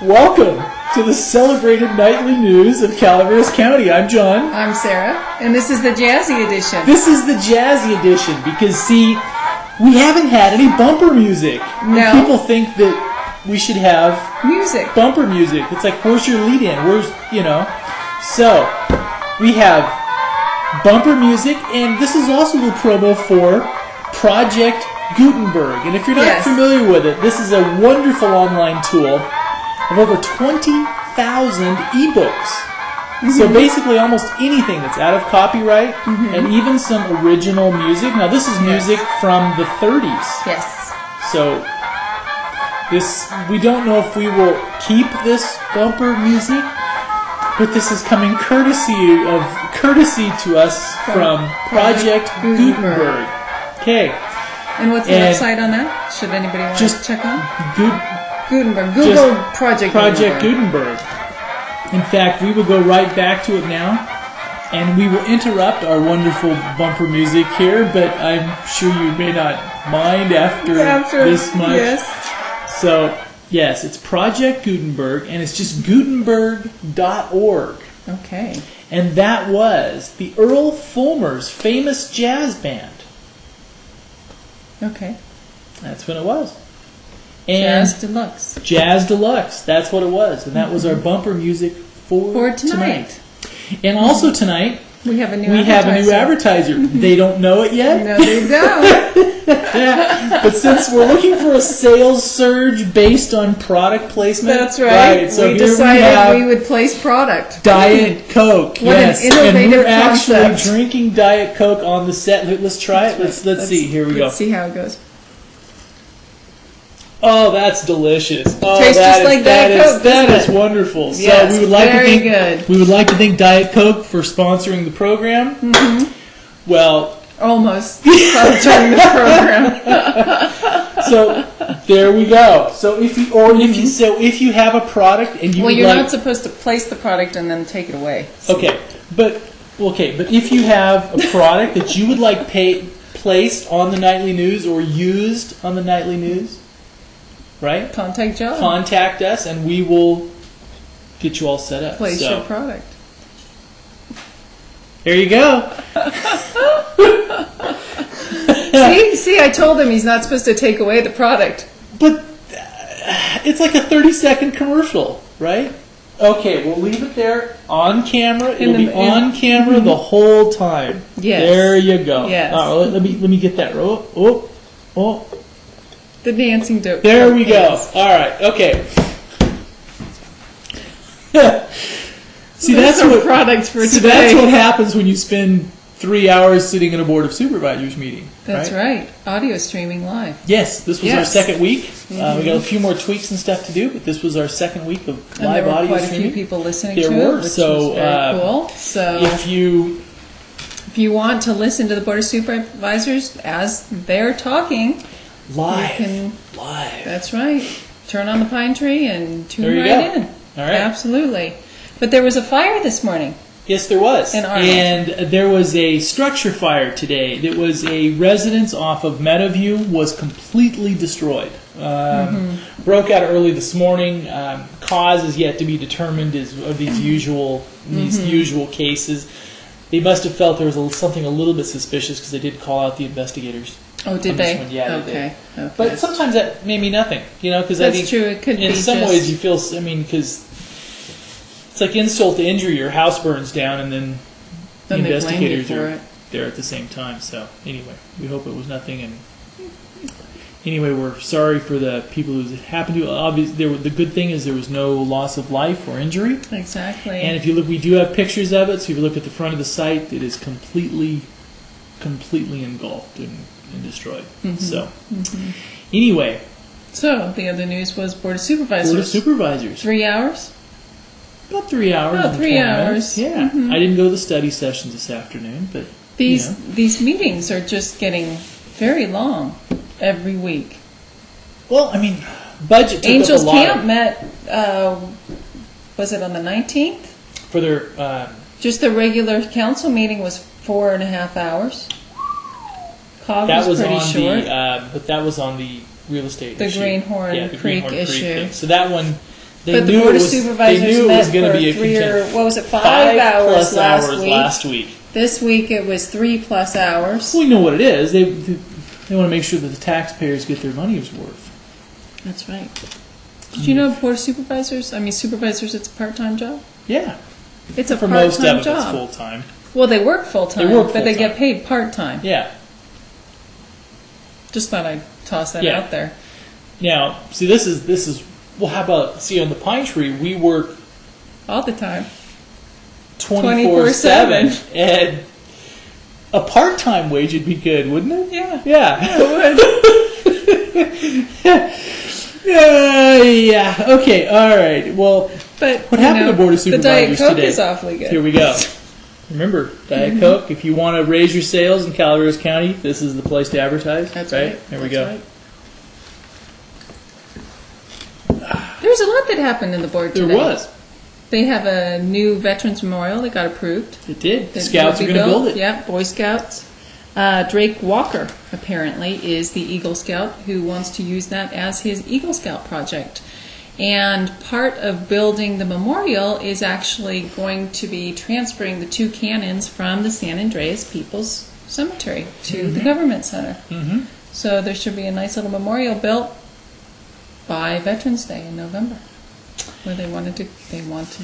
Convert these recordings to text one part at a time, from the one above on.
Welcome to the celebrated nightly news of Calaveras County. I'm John. I'm Sarah, and this is the Jazzy Edition. This is the Jazzy Edition because, see, we haven't had any bumper music. No. People think that we should have music. Bumper music. It's like, where's your lead-in? So, we have bumper music, and this is also the promo for Project Gutenberg. And if you're not familiar with it, this is a wonderful online tool of over 20,000 ebooks. So basically almost anything that's out of copyright and even some original music. Now this is music from the 30s. Yes. So we don't know if we will keep this bumper music, but this is coming courtesy to us from Project Gutenberg. Okay. And what's the website on that? Should anybody want to check on? Gutenberg. Google Project Gutenberg. In fact, we will go right back to it now, and we will interrupt our wonderful bumper music here, but I'm sure you may not mind after this much. Yes. So, yes, it's Project Gutenberg, and it's just Gutenberg.org. Okay. And that was the Earl Fulmer's famous jazz band. Okay. That's what it was. And Jazz Jazz Deluxe. Deluxe, that's what it was. And that was our bumper music for tonight. And also tonight, we have a new advertiser. They don't know it yet. No, they don't. But since we're looking for a sales surge based on product placement. That's right. So we decided we would place product. Diet Coke. What an innovative concept. We're actually drinking Diet Coke on the set. Let's try it. Let's see. Here we go. Let's see how it goes. Oh, that's delicious! Oh, tastes just like Diet Coke. That is wonderful. Yes, so we would like to thank Diet Coke for sponsoring the program. Mm-hmm. Well, almost sponsoring the program. So there we go. So if you have a product and you're not supposed to place the product and then take it away. So. But if you have a product that you would like placed on the nightly news or used on the nightly news. Right? Contact us, and we will get you all set up. Place your product. There you go. See, I told him he's not supposed to take away the product. But it's like a 30-second commercial, right? Okay, we'll leave it there on camera. It'll be on camera the whole time. Yes. There you go. Yes. Let me get that. Oh. The dancing dope. There we go. All right. Okay. See, that's what products for today. So that's what happens when you spend 3 hours sitting in a board of supervisors meeting. That's right. Audio streaming live. Yes, this was our second week. We got a few more tweaks and stuff to do, but this was our second week of live audio streaming. There were quite a few people listening to it, which was very cool. So if you want to listen to the board of supervisors as they're talking. Live. That's right. Turn on the pine tree and tune in. All right. Absolutely. But there was a fire this morning. Yes, there was. In Arnold. And there was a structure fire today. It was a residence off of Meadowview was completely destroyed. Broke out early this morning. Cause is yet to be determined of these usual cases. They must have felt there was something a little bit suspicious because they did call out the investigators. Oh, did they? Yeah, okay. They did. But sometimes that may mean nothing, because I think true. It could in some ways you feel. Because it's like insult to injury. Your house burns down, and then the investigators are there at the same time. So anyway, we hope it was nothing. And anyway, we're sorry for the people who happened to. Obviously, the good thing is there was no loss of life or injury. Exactly. And if you look, we do have pictures of it. So if you look at the front of the site, it is completely engulfed and destroyed. Anyway. So the other news was Board of Supervisors. Board of Supervisors. 3 hours? About 3 hours. About 3 hours. Yeah. I didn't go to the study sessions this afternoon, but these meetings are just getting very long every week. Well, budget took Angels up a lot. Camp met, was it on the 19th? For their... just the regular council meeting was 4.5 hours. COG that was pretty on short. But that was on the real estate the issue. Greenhorn Creek issue. Thing. So that one But the Board of Supervisors met for 5 hours last week. This week it was 3+ hours. Well, you know what it is. They want to make sure that the taxpayers get their money's worth. That's right. Did you know Board of Supervisors? Supervisors, it's a part-time job? Yeah. It's a for part-time most of it, job. it's full-time. Well, they work full-time, but they get paid part-time. Yeah. Just thought I'd toss that out there. Now, see, this is. Well, how about, see, on the Pine Tree, we work all the time, 24/7, and a part-time wage would be good, wouldn't it? Yeah, it would. Yeah. Okay. All right. Well, but what happened to Board of Supervisors today? The Diet Coke today? is awfully good. Here we go. Remember, Diet Coke. If you want to raise your sales in Calaveras County, this is the place to advertise. That's right. There we go. Right. There's a lot that happened in the board today. There was. They have a new Veterans Memorial that got approved. It did. The Scouts are going to build it. Yeah, Boy Scouts. Drake Walker, apparently, is the Eagle Scout who wants to use that as his Eagle Scout project. And part of building the memorial is actually going to be transferring the 2 cannons from the San Andreas People's Cemetery to the Government Center. Mm-hmm. So there should be a nice little memorial built by Veterans Day in November, where they want to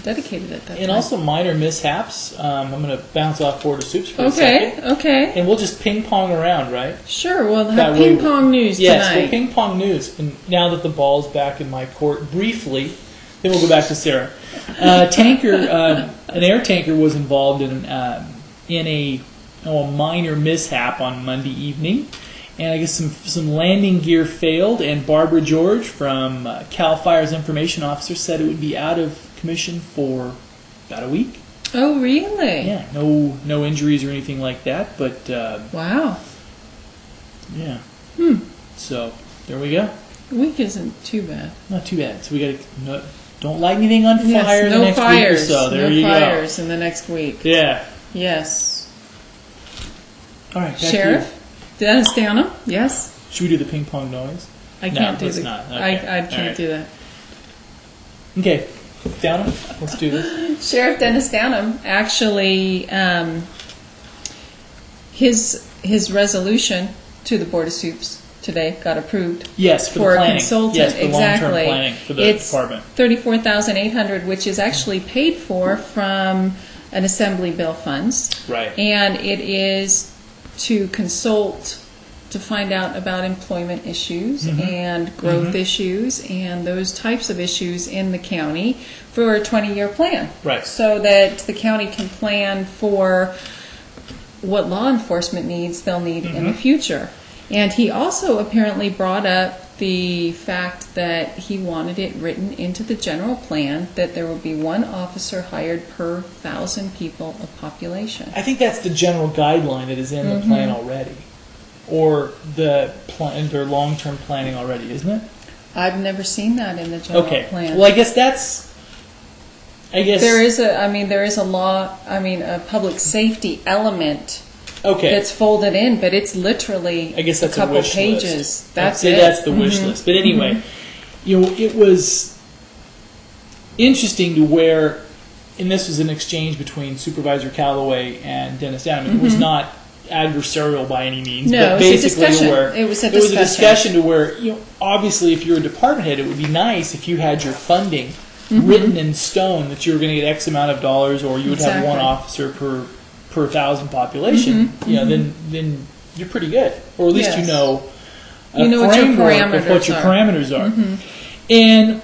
dedicate it at that time. And also minor mishaps. I'm going to bounce off Board of Soups for a second. Okay. And we'll just ping pong around, right? Sure. We'll have ping pong news tonight. Yes, we'll ping pong news. And now that the ball's back in my court, briefly, then we'll go back to Sarah. An air tanker was involved in a minor mishap on Monday evening. And I guess some landing gear failed, and Barbara George from CAL FIRE's information officer said it would be out of commission for about a week. Oh, really? Yeah, no injuries or anything like that, but wow. Yeah. So there we go. A week isn't too bad. Not too bad. So we got to don't light anything on fire the next week or so. There you go. No fires in the next week. Yeah. Yes. All right. Sheriff. Dennis Downham, yes. Should we do the ping pong noise? I can't do that. Not. Okay. I can't do that. Okay, Downham, let's do this. Sheriff Dennis Downham actually, his resolution to the Board of Soups today got approved. Yes, for the planning. A consultant. Yes, for long-term planning for the department. $34,800, which is actually paid for from an assembly bill funds. Right. And it is to consult to find out about employment issues and growth issues and those types of issues in the county for a 20-year plan. Right. So that the county can plan for what law enforcement needs they'll need in the future. And he also apparently brought up the fact that he wanted it written into the general plan that there will be 1 officer hired per 1,000 people of population. I think that's the general guideline that is in the plan already, or their long-term planning already, isn't it? I've never seen that in the general plan. Well, I guess there is a law. A public safety element. That's folded in, but it's literally I guess that's a couple wish pages. List. That's the wish list. But anyway, it was interesting to where, and this was an exchange between Supervisor Calloway and Dennis Downham. It was not adversarial by any means. No, but basically it was a discussion to where, obviously if you're a department head, it would be nice if you had your funding written in stone that you were going to get X amount of dollars, or you would have 1 officer per 1,000 population. Then you're pretty good, or at least you know what your parameters are. And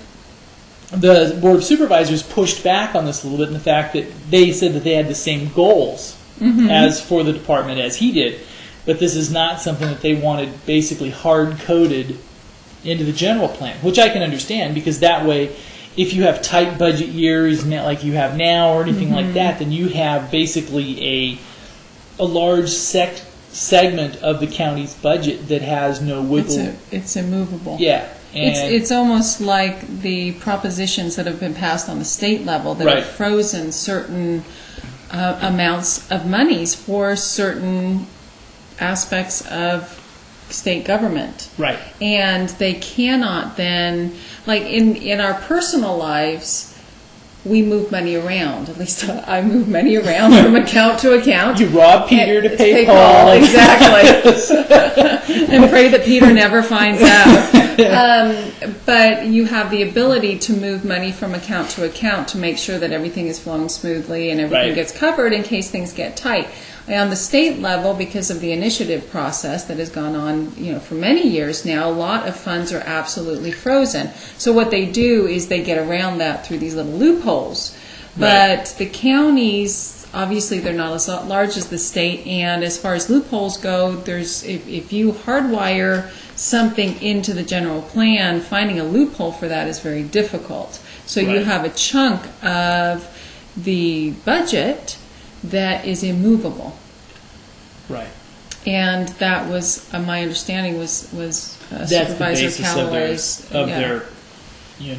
the Board of Supervisors pushed back on this a little bit in the fact that they said that they had the same goals as for the department as he did, but this is not something that they wanted basically hard-coded into the general plan, which I can understand, because that way, if you have tight budget years like you have now or anything like that, then you have basically a large segment of the county's budget that has no wiggle. It's immovable. Yeah. It's almost like the propositions that have been passed on the state level that have frozen certain amounts of monies for certain aspects of state government. Right. And they cannot then, like in our personal lives, we move money around. At least I move money around from account to account. You rob Peter to pay Paul. Exactly. And pray that Peter never finds out. But you have the ability to move money from account to account to make sure that everything is flowing smoothly and everything gets covered in case things get tight. On the state level, because of the initiative process that has gone on, for many years now, a lot of funds are absolutely frozen. So what they do is they get around that through these little loopholes. But the counties, obviously, they're not as large as the state, and as far as loopholes go, there's if you hardwire something into the general plan, finding a loophole for that is very difficult. So you have a chunk of the budget that is immovable. Right. And that was my understanding was that's Supervisor the basis Calloway's of their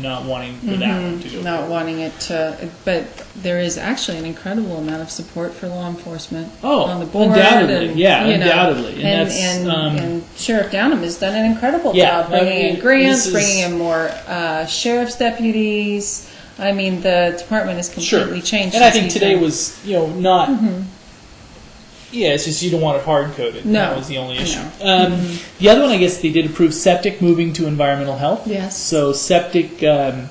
not wanting for that one to go. Not wanting it to, but there is actually an incredible amount of support for law enforcement on the board. Undoubtedly, and, undoubtedly. And Sheriff Downham has done an incredible job bringing in grants, bringing in more sheriff's deputies. I mean, the department has completely changed. And I think today was, not... Yeah, it's just you don't want it hard-coded. No. That was the only issue. The other one, I guess, they did approve septic moving to environmental health. Yes. So septic, the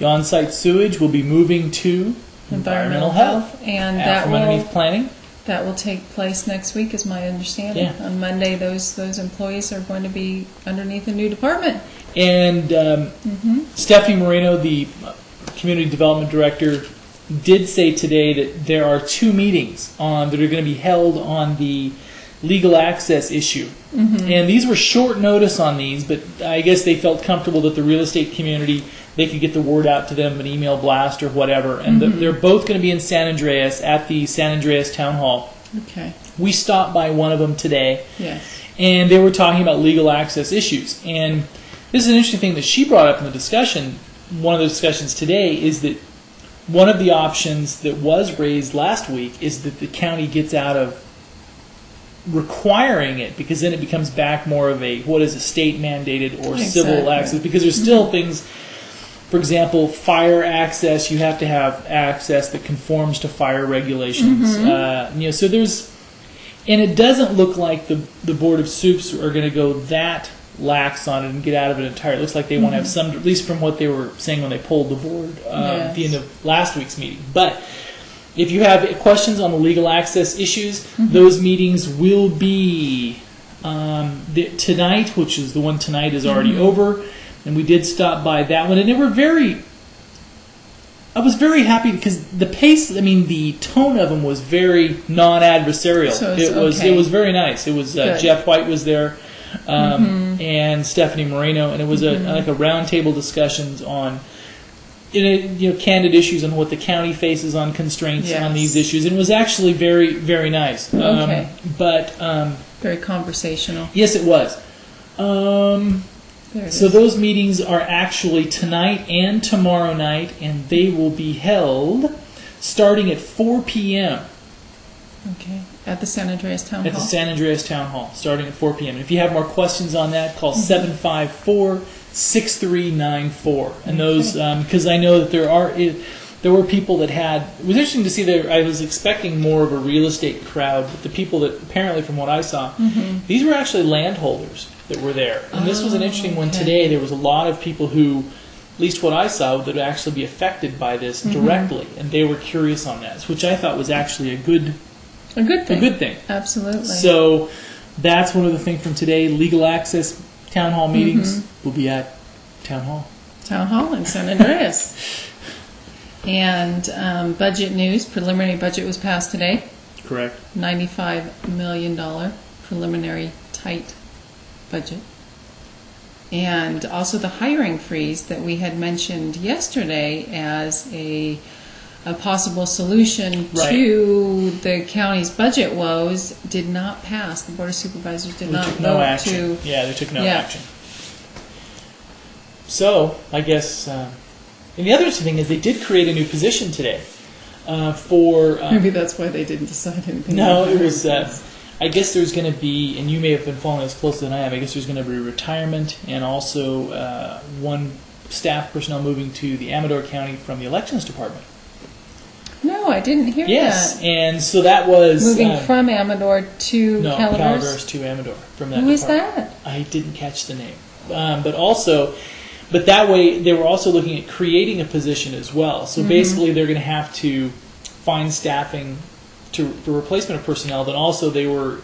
on-site sewage will be moving to environmental health. And from underneath planning. That will take place next week, is my understanding. Yeah. On Monday, those employees are going to be underneath a new department. And Stephanie Moreno, the Community Development Director, did say today that there are 2 meetings that are going to be held on the legal access issue. And these were short notice on these, but I guess they felt comfortable that the real estate community, they could get the word out to them, an email blast or whatever. And they're both going to be in San Andreas at the San Andreas Town Hall. Okay. We stopped by one of them today. Yes. And they were talking about legal access issues. And this is an interesting thing that she brought up in the discussion. One of the discussions today is that one of the options that was raised last week is that the county gets out of requiring it, because then it becomes back more of a state mandated or civil access, because there's still things, for example, fire access, you have to have access that conforms to fire regulations. So there's, and it doesn't look like the Board of Supes are going to go that lax on it and get out of it entirely. It looks like they want to have some, at least from what they were saying when they pulled the board at the end of last week's meeting. But if you have questions on the legal access issues, those meetings will be tonight, which is the one tonight is already over, and we did stop by that one, and they were I was very happy because the pace, the tone of them was very non-adversarial. So it was very nice. It was Jeff White was there. And Stephanie Moreno, and it was like a roundtable discussions on candid issues on what the county faces on constraints on these issues, and it was actually very, very nice. Very conversational. Yes, it was. So those meetings are actually tonight and tomorrow night, and they will be held starting at 4 p.m. Okay. At the San Andreas Town Hall? At the San Andreas Town Hall, starting at 4 p.m. If you have more questions on that, call 754-6394. And those, because I know that there were people that had, it was interesting to see that I was expecting more of a real estate crowd, but the people that, apparently from what I saw, these were actually landholders that were there. And this was an interesting one today. There was a lot of people who, at least what I saw, that would actually be affected by this directly. And they were curious on that, which I thought was actually a good thing. Absolutely. So that's one of the things from today. Legal access town hall meetings will be at Town Hall. Town Hall in San Andreas. And budget news, preliminary budget was passed today. Correct. $95 million preliminary tight budget. And also the hiring freeze that we had mentioned yesterday as a possible solution to the county's budget woes did not pass. The Board of Supervisors did not vote to... Yeah, they took no action. So, I guess... and the other interesting thing is they did create a new position today for... maybe that's why they didn't decide anything. No, it was... I guess there's going to be, and you may have been following this closer than I have, I guess there's going to be retirement and also one staff personnel moving to the Amador County from the elections department. No, I didn't hear Yes, that. and so that was... Moving from Amador to Calaveras? Calaveras to Amador. From that Who is department. that? I didn't catch the name. But that way, they were also looking at creating a position as well. So basically, they're going to have to find staffing for replacement of personnel. Then also, they were,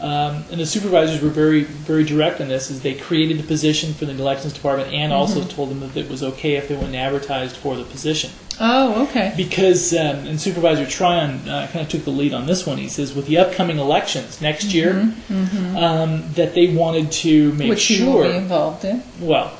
and the supervisors were very, very direct on this, is they created the position for the elections department and also told them that it was okay if they went and advertised for the position. Oh, okay. Because, and Supervisor Tryon kind of took the lead on this one. He says, with the upcoming elections next year, that they wanted to make Which sure... you will be involved in. Well,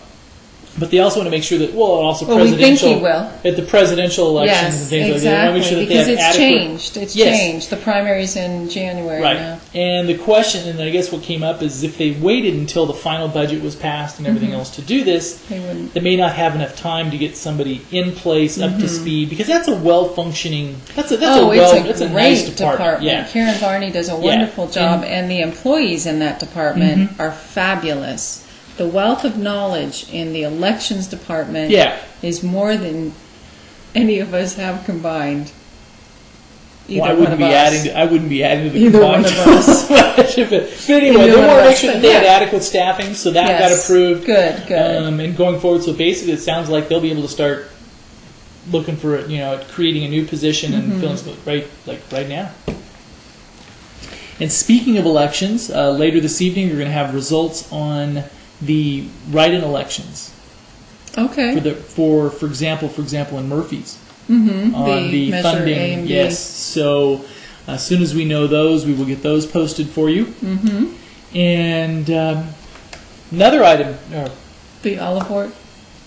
but they also want to make sure that, also Well, we think presidential... he will. At the presidential elections and Yes, things like that. They want to make sure that because they have it's adequate... changed. It's Yes. changed. The primary's in January Right. now. And the question, and I guess what came up is if they waited until the final budget was passed and everything else to do this, They wouldn't. they may not have enough time to get somebody in place, up to speed, because that's a well-functioning... That's a It's a nice great department. Yeah. Karen Varney does a wonderful job, and the employees in that department are fabulous. The wealth of knowledge in the elections department is more than any of us have combined. Either Well, I one of us. I wouldn't be adding to the Either combined one of us. but anyway, Either they one want of to make us, sure that but they had yeah. adequate staffing, so that got approved. Good. And going forward, so basically, it sounds like they'll be able to start looking for creating a new position and filling some right now. And speaking of elections, later this evening, we're going to have results on the write-in elections. Okay. For example, in Murphy's. Mm-hmm. On the Measure funding, A and B. yes. So as soon as we know those, we will get those posted for you. Mm-hmm. And another item, The olive orchard.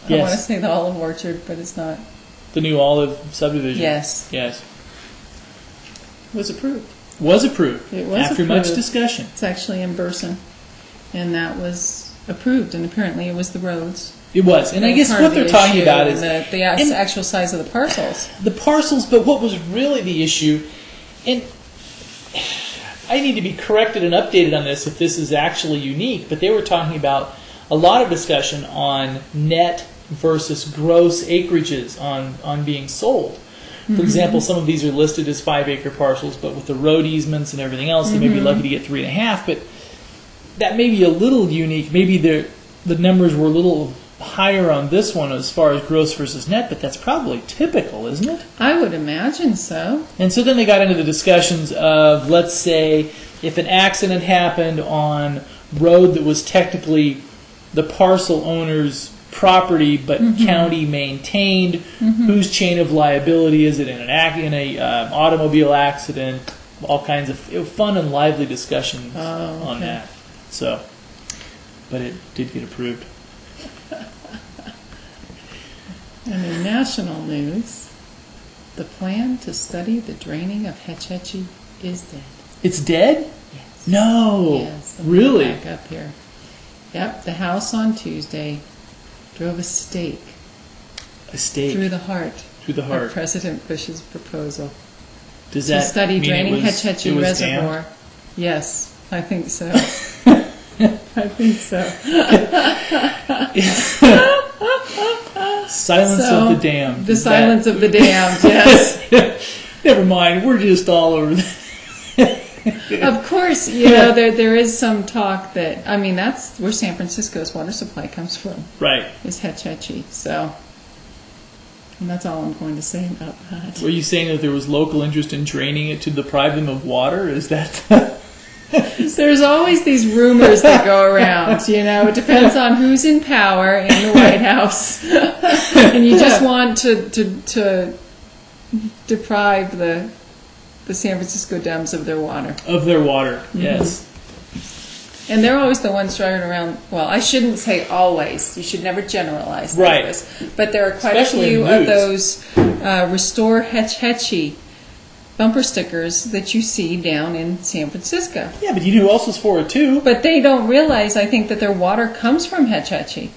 I Yes. want to say the olive orchard, but it's not. the new Olive subdivision. Yes. Was approved. Was approved. It was after much approved. discussion. It's actually in Burson, and that was approved. And apparently, it was the roads. It was, and I guess Part what of the they're talking issue about and is the actual size of the parcels. the parcels. But what was really the issue, and I need to be corrected and updated on this if this is actually unique. But they were talking about a lot of discussion on net versus gross acreages on being sold. For example, some of these are listed as 5-acre parcels, but with the road easements and everything else, they may be lucky to get 3.5. But that may be a little unique. Maybe the numbers were a little higher on this one as far as gross versus net, but that's probably typical, isn't it? I would imagine so. And so then they got into the discussions of, let's say, if an accident happened on road that was technically the parcel owner's property but county maintained, whose chain of liability is it in an automobile accident? All kinds of fun and lively discussions on that. So, but it did get approved. And in national news, the plan to study the draining of Hetch Hetchy is dead. It's dead? Yes. No. Yes. let me Really? get back up here. Yep. The House on Tuesday drove a stake A stake through the heart through the of heart. President Bush's proposal Does to that study mean draining it was, Hetch Hetchy it was Reservoir. dammed? Yes, I think so. I think so. Silence So, of the damned. The Is silence that- of the damned, yes. Never mind. We're just all over. Of course, there is some talk that, that's where San Francisco's water supply comes from, Right. is Hetch Hetchy. So, and that's all I'm going to say about that. Were you saying that there was local interest in draining it to deprive them of water? Is that? There's always these rumors that go around, It depends on who's in power in the White House. And you just want to deprive the San Francisco Dems of their water. Of their water, yes. And they're always the ones driving around. Well, I shouldn't say always. You should never generalize like Right. this. But there are quite Especially a in few of news. those Restore Hetch Hetchy bumper stickers that you see down in San Francisco. Yeah, but you know who else was for it too? But they don't realize, I think, that their water comes from Hetch Hetchy.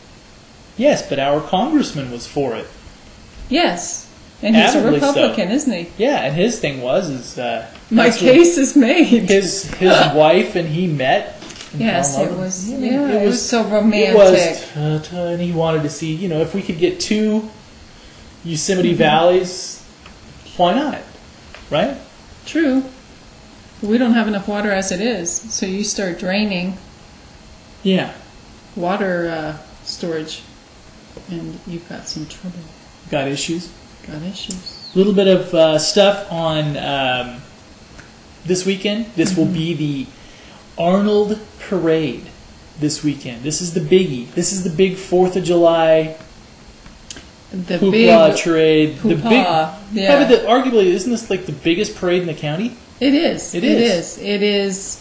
Yes, but our congressman was for it. Yes. And he's a Adamantly so. Republican, isn't he? Yeah, and his thing was My case is made. His wife and he met. Yes, it was. Yeah, it was so romantic. It was, and he wanted to see, if we could get 2 Yosemite valleys, why not? Right? True. We don't have enough water as it is, so you start draining. Yeah. Water storage, and you've got some trouble. Got issues. Got issues. A little bit of stuff on this weekend. This will be the Arnold Parade this weekend. This is the biggie. This is the big 4th of July the hoopla big parade. Hoopla, the big, yeah. Probably arguably, isn't this like the biggest parade in the county? It is. It is.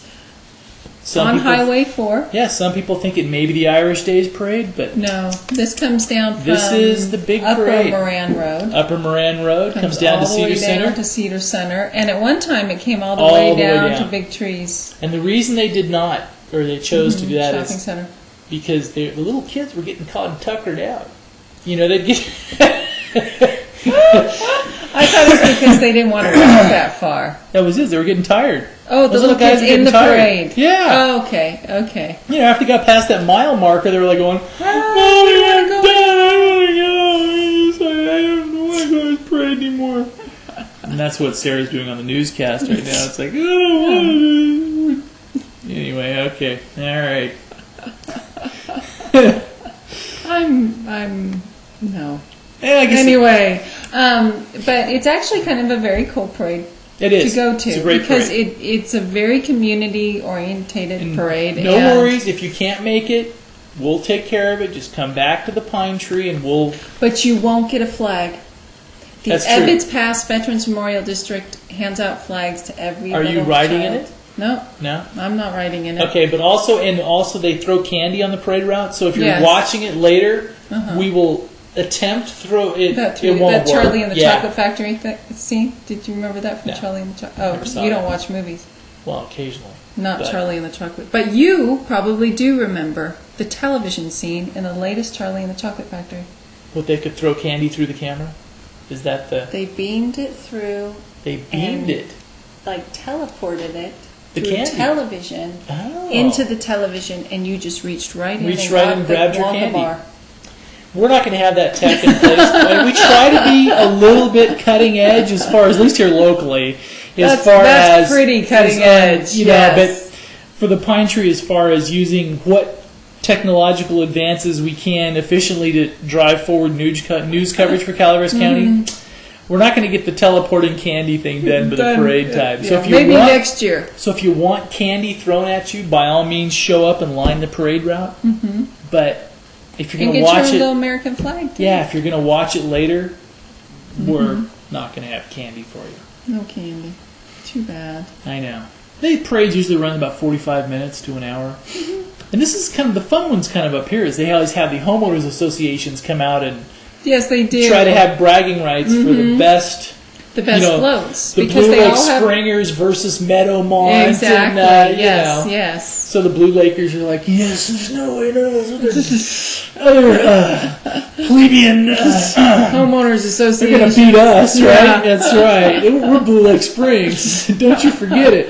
On Highway 4. Yeah, some people think it may be the Irish Days Parade, but no. This comes down from this is the big parade. Upper Moran Road. Upper Moran Road comes down to Cedar Center. Down to Cedar Center, and at one time it came all the way down to Big Trees. And the reason they did not, or they chose to do that, shopping center, because the little kids were getting caught and tuckered out. They'd get. I thought it was because they didn't want to walk that far. That was it. They were getting tired. Oh, the little kids in the parade. Yeah. Oh, okay. After they got past that mile marker, they were like going, I want to go. I don't want to go to this parade anymore. And that's what Sarah's doing on the newscast right now. It's like, oh. Anyway, okay. All right. I'm no. Yeah, I guess anyway, but it's actually kind of a very cool parade. It is to go to, it's a great because parade. It's a very community orientated parade. No worries if you can't make it. We'll take care of it. Just come back to the Pine Tree and we'll. But you won't get a flag. The That's true. Ebbets Pass Veterans Memorial District hands out flags to every. Are you riding in it? No, I'm not riding in it. Okay, but also they throw candy on the parade route. So if you're watching it later, we will attempt to throw it. It won't that Charlie work. and the Chocolate Factory scene. Did you remember that from Charlie and the Chocolate? Oh, you don't watch movies. Well, occasionally. Not Charlie and the Chocolate. But you probably do remember the television scene in the latest Charlie and the Chocolate Factory. What, they could throw candy through the camera? Is that the... They beamed it through. They beamed it? Like teleported it the through candy. television into the television, and you just reached right in and grabbed your candy. Bar. We're not going to have that tech in place. We try to be a little bit cutting edge as far as, at least here locally, that's pretty cutting edge. But for the Pine Tree, as far as using what technological advances we can efficiently to drive forward news coverage for Calaveras County, we're not going to get the teleporting candy thing done by the parade time. So if you maybe next year. So if you want candy thrown at you, by all means, show up and line the parade route. But if you're going to watch it, little American flag. Too. Yeah, if you're going to watch it later, we're not going to have candy for you. No candy. Too bad. I know. The parades usually run about 45 minutes to an hour. And this is kind of the fun ones kind of up here, is they always have the homeowners associations come out and yes, they do. Try to have bragging rights for the best floats. The Blue Lake Springers versus Meadow Moss. Exactly. And, Yes. So the Blue Lakers are like, yes, there's no way, other plebeian homeowners association. They're going to beat us, right? That's right. We're Blue Lake Springs. Don't you forget it.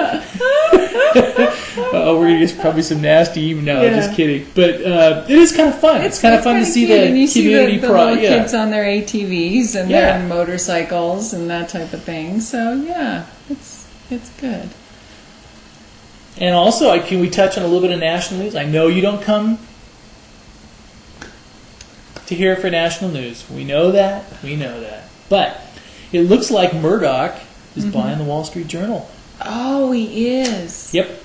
We're going to get probably some nasty emails. No, just kidding. But it is kind of fun. It's kind of fun to see the community the little kids on their ATVs and their motorcycles and that type of thing. So, it's good. And also, can we touch on a little bit of national news? I know you don't come to hear for national news. We know that. But it looks like Murdoch is buying the Wall Street Journal. Oh, he is. Yep.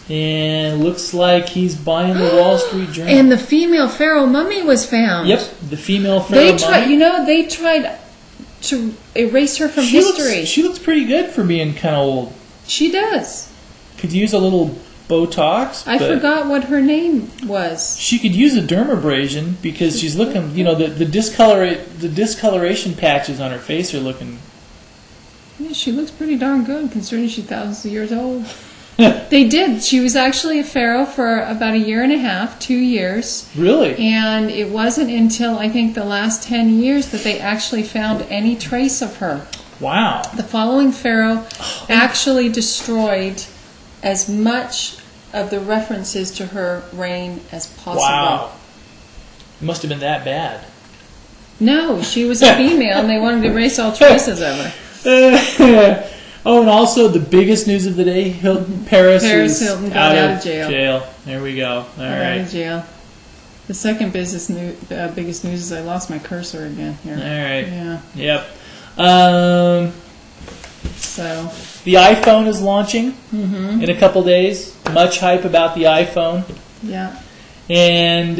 And it looks like he's buying the Wall Street Journal. And the female pharaoh mummy was found. Yep, the female pharaoh mummy. They tried to erase her from history. She looks pretty good for being kind of old. She does. Could use a little Botox. I forgot what her name was. She could use a dermabrasion because she's looking. The discoloration patches on her face are looking. Yeah, she looks pretty darn good considering she's thousands of years old. They did. She was actually a pharaoh for about 1.5 years, 2 years. Really? And it wasn't until I think the last 10 years that they actually found any trace of her. Wow. The following pharaoh actually destroyed as much of the references to her reign as possible. Wow. It must have been that bad. No, she was a female and they wanted to erase all traces of her. Oh, and also the biggest news of the day, Paris Hilton got out of jail. There we go. All right. Out of jail. The second biggest news is I lost my cursor again here. All right. Yeah. Yep. So the iPhone is launching in a couple days. Much hype about the iPhone. Yeah. And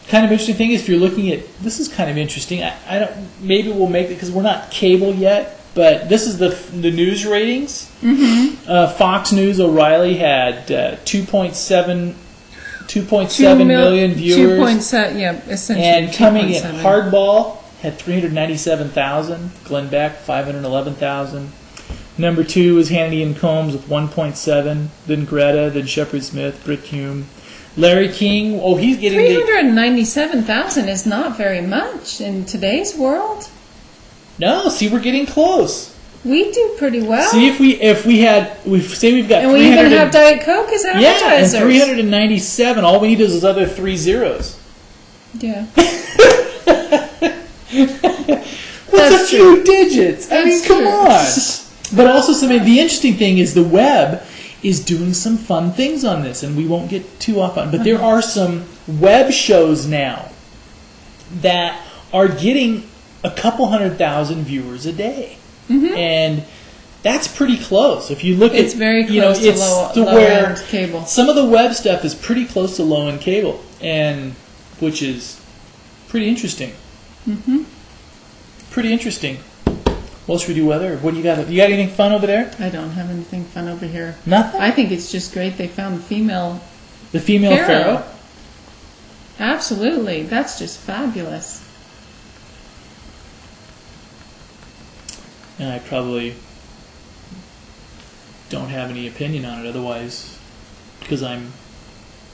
kind of interesting thing is if you're looking at this is kind of interesting. I don't. Maybe we'll make it because we're not cable yet. But this is the news ratings. Fox News O'Reilly had 2.7 million viewers. 2.7, yeah, essentially. And coming in Hardball had 397,000. Glenn Beck 511,000. Number 2 was Hannity and Combs with 1.7. Then Greta. Then Shepard Smith. Britt Hume. Larry King. Oh, he's getting 397,000 is not very much in today's world. No, see, we're getting close. We do pretty well. See, if we say we've got, and we even have Diet Coke as advertisers. Yeah, and 397. All we need is those other 3 zeros. Yeah. What's a few digits? I mean, come on. But also, the interesting thing is the web is doing some fun things on this, and we won't get too off on. But there are some web shows now that are getting a couple 100,000 viewers a day, and that's pretty close. If you look it's at, very close to low-end cable. Some of the web stuff is pretty close to low-end cable, and which is pretty interesting. Pretty interesting. What should we do? Weather? What do you got? You got anything fun over there? I don't have anything fun over here. Nothing. I think it's just great they found the female pharaoh. Absolutely, that's just fabulous. And I probably don't have any opinion on it otherwise, because I'm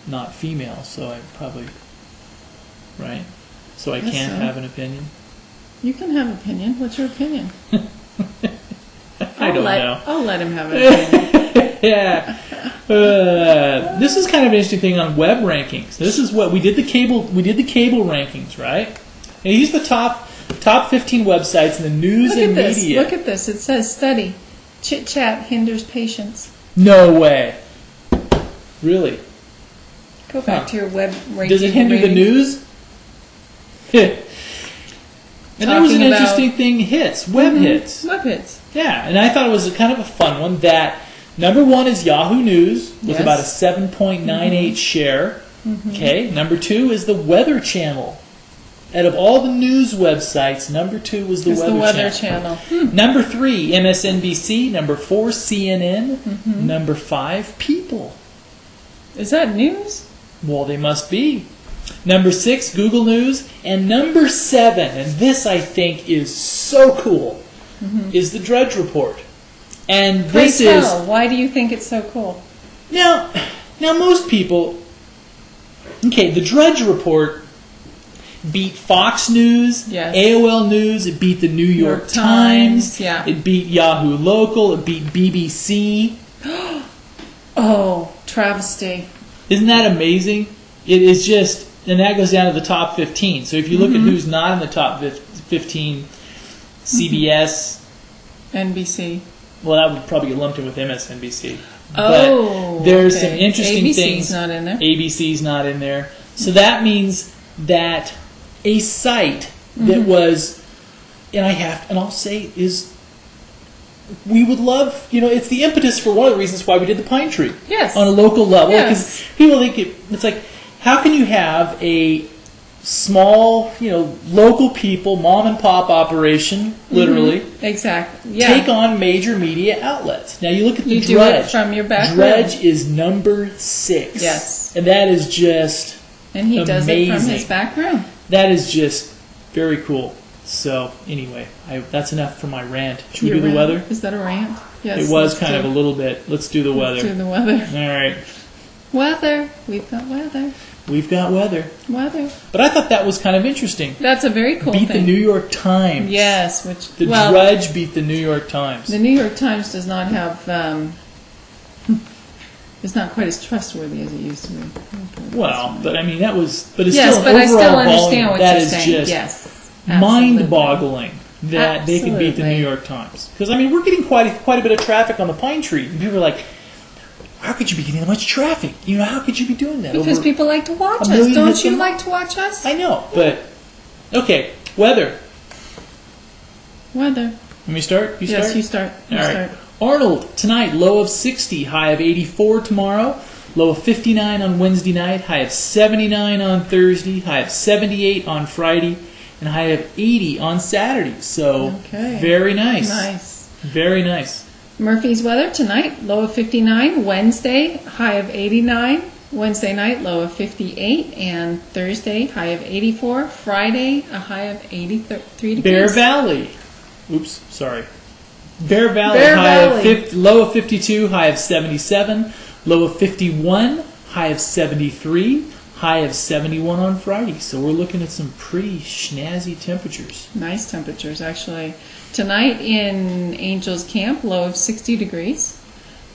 not female, so I probably, right? So I can't have an opinion. You can have an opinion. What's your opinion? I don't know. I'll let him have an opinion. Yeah. This is kind of an interesting thing on web rankings. This is what we did the cable rankings, right? And these are the top 15 websites in the news and media. Look at this. It says study. Chit chat hinders patience. No way. Really? Go back to your web ranking. Does it hinder the news? And there was an interesting thing, web hits. Web hits. Yeah, and I thought it was kind of a fun one that number 1 is Yahoo News with about a 7.98 share. Okay, number 2 is the Weather Channel. Out of all the news websites, number 2 was the Weather Channel. Number 3, MSNBC. Number 4, CNN. Number 5, People. Is that news? Well, they must be. Number 6, Google News. And number 7, and this I think is so cool, is the Drudge Report. And this is... Why do you think it's so cool? Now most people... Okay, the Drudge Report beat Fox News, AOL News, it beat the New York Times, it beat Yahoo Local, it beat BBC. Oh, travesty. Isn't that amazing? It is just... And that goes down to the top 15. So if you look at who's not in the top 15, CBS... NBC. Well, that would probably get lumped in with MSNBC. Oh, but there's some interesting things. ABC's not in there. ABC's not in there. So that means that a site that was, and I'll say is, we would love, it's the impetus for one of the reasons why we did the Pine Tree. Yes. On a local level. Because people think it's like, how can you have a small, local people, mom and pop operation, literally. Exactly. Yeah. Take on major media outlets. Now you look at the Drudge. You do it from your back Drudge is number 6. Yes. And that is just And he amazing. does it from his back room. That is just very cool. So anyway, that's enough for my rant. Should we do the weather? Is that a rant? Yes. It was kind of a little bit. Let's do the weather. Let's do the weather. All right. Weather. We've got weather. We've got weather. Weather. But I thought that was kind of interesting. That's a very cool Beat thing. the New York Times. Yes, The Drudge beat the New York Times. The New York Times does not have. It's not quite as trustworthy as it used to be. Well, but I mean that was. But it's yes, still but an I still overall understand volume. what That you're is saying. just Yes, mind-boggling that they can beat the Absolutely. New York Times. Because I mean we're getting quite a bit of traffic on the Pine Tree, and people are like, "How could you be getting that much traffic? You know, how could you be doing that?" Because people like to watch us. million Don't hits you a like to watch us? I know, but okay, weather. Weather. Let me start. You Yes, start. you start. You All right. start. Arnold, tonight, low of 60, high of 84 tomorrow, low of 59 on Wednesday night, high of 79 on Thursday, high of 78 on Friday, and high of 80 on Saturday. So, Okay. very nice. Nice. Very nice. Murphy's weather tonight, low of 59. Wednesday, high of 89. Wednesday night, low of 58. And Thursday, high of 84. Friday, a high of 83 degrees. Bear Valley. Oops, sorry. Bear Valley, Bear high of Valley. low of 52, high of 77, low of 51, high of 73, high of 71 on Friday. So we're looking at some pretty snazzy temperatures. Nice temperatures, actually. Tonight in Angels Camp, low of 60 degrees.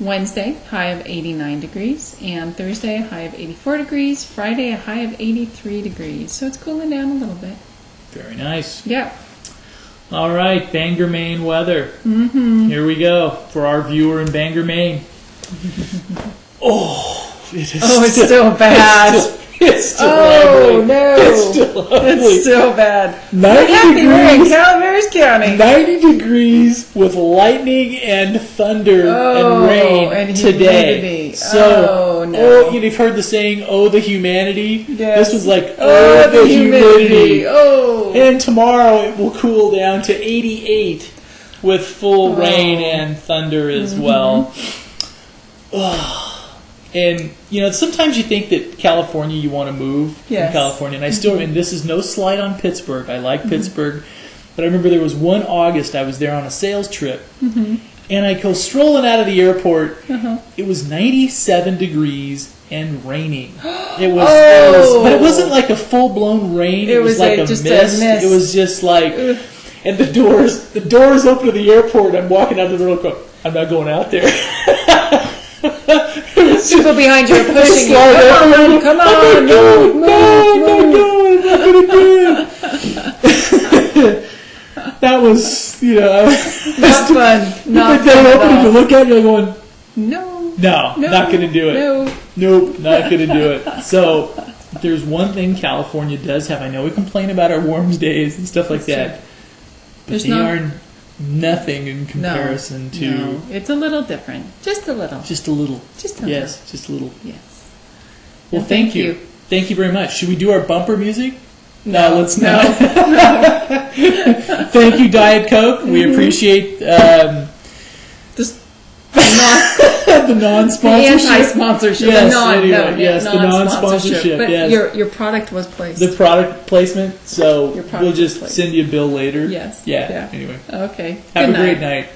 Wednesday, high of 89 degrees. And Thursday, a high of 84 degrees. Friday, a high of 83 degrees. So it's cooling down a little bit. Very nice. Yeah. All right, Bangor, Maine weather. Mm-hmm. Here we go for our viewer in Bangor, Maine. Oh, it is Oh, it's still bad. It's still Oh, ugly. no. It's still ugly. It's still bad. 90 Happy we're in degrees. Calaveras County. 90 degrees with lightning and thunder Oh, and rain and today. humidity. So, Oh, no. you've heard the saying, "Oh, the humanity." Yes. This was like, Oh, the humidity. Oh. And tomorrow it will cool down to 88 with full Oh. rain and thunder as well. Oh. And sometimes you think that California, you want to move Yes. from California, and I still. And this is no slight on Pittsburgh. I like Pittsburgh, but I remember there was one August I was there on a sales trip, and I go strolling out of the airport. It was 97 degrees and raining. It was, but it wasn't like a full blown rain. It was like just mist. a mist. It was just like, and the doors open to the airport. I'm walking out the door. Going, I'm not going out there. People behind you are pushing you. Slide Come on, I'm move, not going. move, I'm not going to do it. That was, Not fun. Not they fun open at and you all. look at it, you're going, No. no, not going to do it. No. Nope, not going to do it. So, there's one thing California does have. I know we complain about our warm days and stuff like that, but There's they no- are nothing in comparison to No. It's a little different. Just a little. just a little. Just a little. Yes, just a little. Yes. Well, And thank you. Thank you very much. Should we do our bumper music? No, let's no. not. Thank you, Diet Coke. We appreciate Just not the non-sponsorship. the anti-sponsorship. Yes, the non, anyway, no, yes, the non-sponsorship, But yes. your product was placed. The product placement. So Your product we'll just placement. send you a bill later. Yes. Yeah. Yeah. Anyway, Okay. have Good a great night. night.